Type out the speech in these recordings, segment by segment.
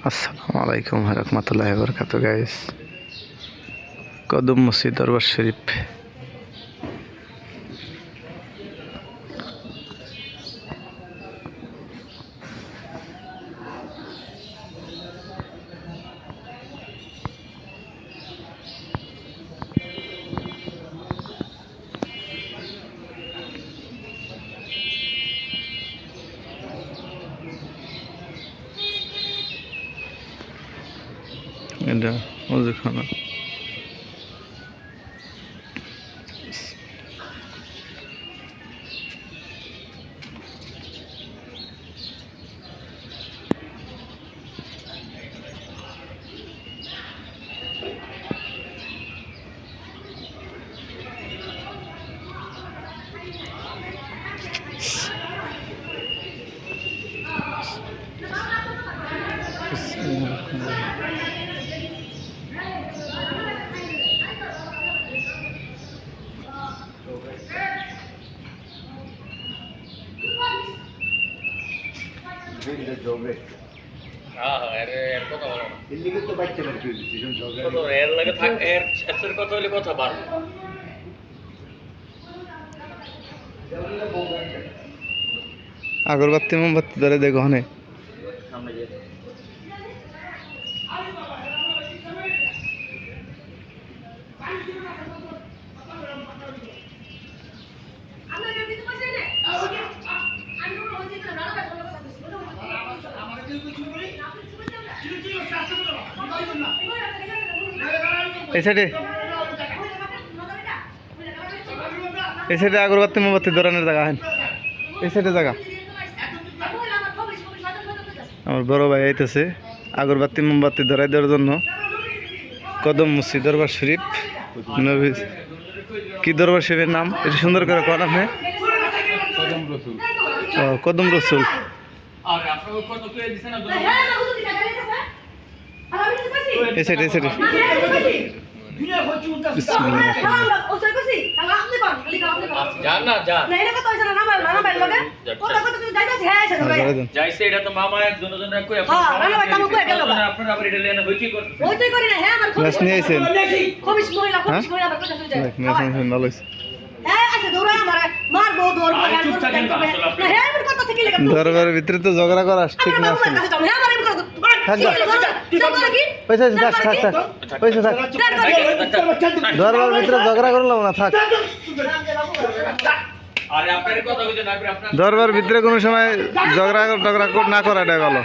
আসসালামু আলাইকুম রহমতুল্লাহি ওয়া বারাকাতুহু গাইস। কদম মসজিদ দরবার শরীফ। এটা ওযুখানা। আগরবাতি মোমবাতি ধরে দেখো হনে এই সাইডে আগরবাতি মোমবাতি ধরানোর জায়গা হেন এই সাইডে জায়গা। আমার বড় ভাই আইতেছে আগরবাতি মোমবাতি ধরাই দেওয়ার জন্য। কদম মসজিদ দরবার শরীফ নবী কি দরবার শরীফের নাম এটা সুন্দর করে কোন আপনি? কদম রসুল। এই সাইডে এই সাইডে দরবারের ভিতরে তো ঝগড়া করা ঠিক না। দরবার ভিতরে ঝগড়া করলাম না, থাক। দরবার ভিতরে কোনো সময় ঝগড়া টগড়া না করাটা গেল।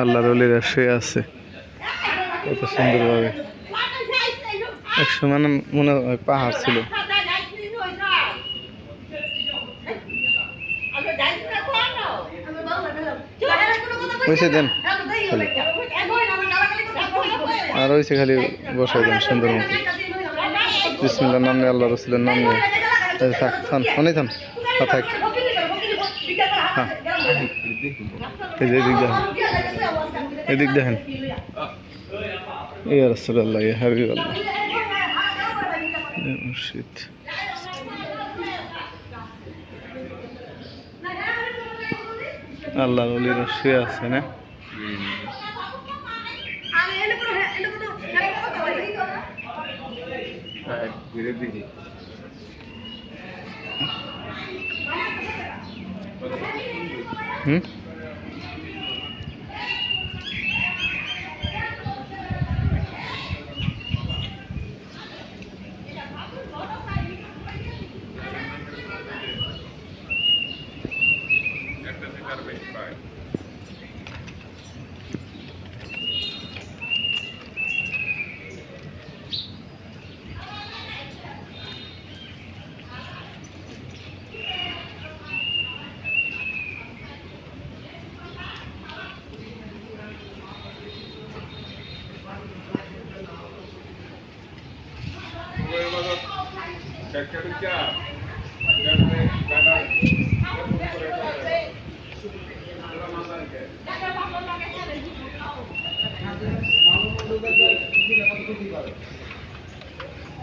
আল্লাহর ওলিরা শুয়ে আছে কত সুন্দরভাবে। এক সময় মনে হয় পাহাড় ছিল। ওইসে দেন আর ওইসে খালি বসাই দেন সুন্দর মতো। বিসমিল্লাহর নাম নিয়ে, আল্লাহ রসুলের নাম নিয়ে থাক। থান অনেক থান থাক। হ্যাঁ এই যে এদিক দেখেন, এদিক দেখেন। ইয়া রাসূলুল্লাহ ইয়া হাবিবাল্লাহ মুর্শিদ। আল্লাহর ওলিরা শুয়ে আছে না? হুম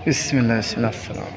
বিসমিল্লাহ আসসালাম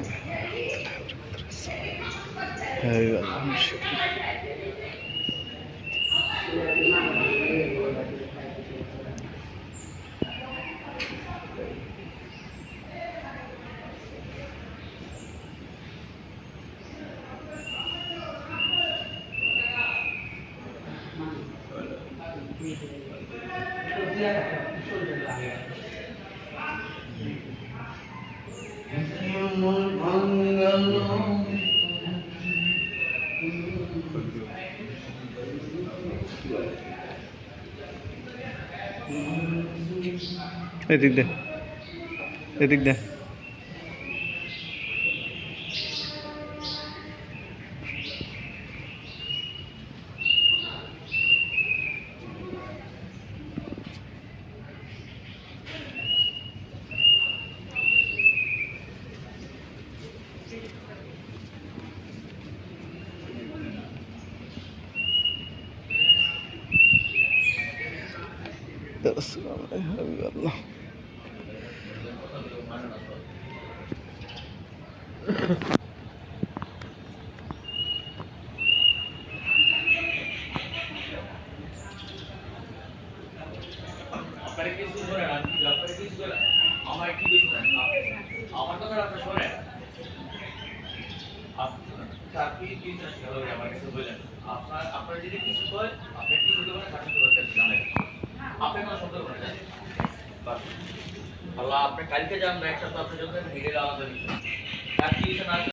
এদিক দে এদিক দে আল্লাহ আপনারা কিছু করেন আর কি আপনারা কিছু করেন আমার কি কিছু করেন আমার কথা আপনারা শোনেন আপনি কি হলো আমার কাছে বলেন আপনারা যদি কিছু করেন আপনি কিছু করবেন তাহলে তো দরকার জানেন আপনি কোনো শব্দ করেন জানেন বাস আল্লাহ আপনি কালকে যান একটা তো আপনি যখন ভিড়ে আলাদা দিচ্ছেন আর কি না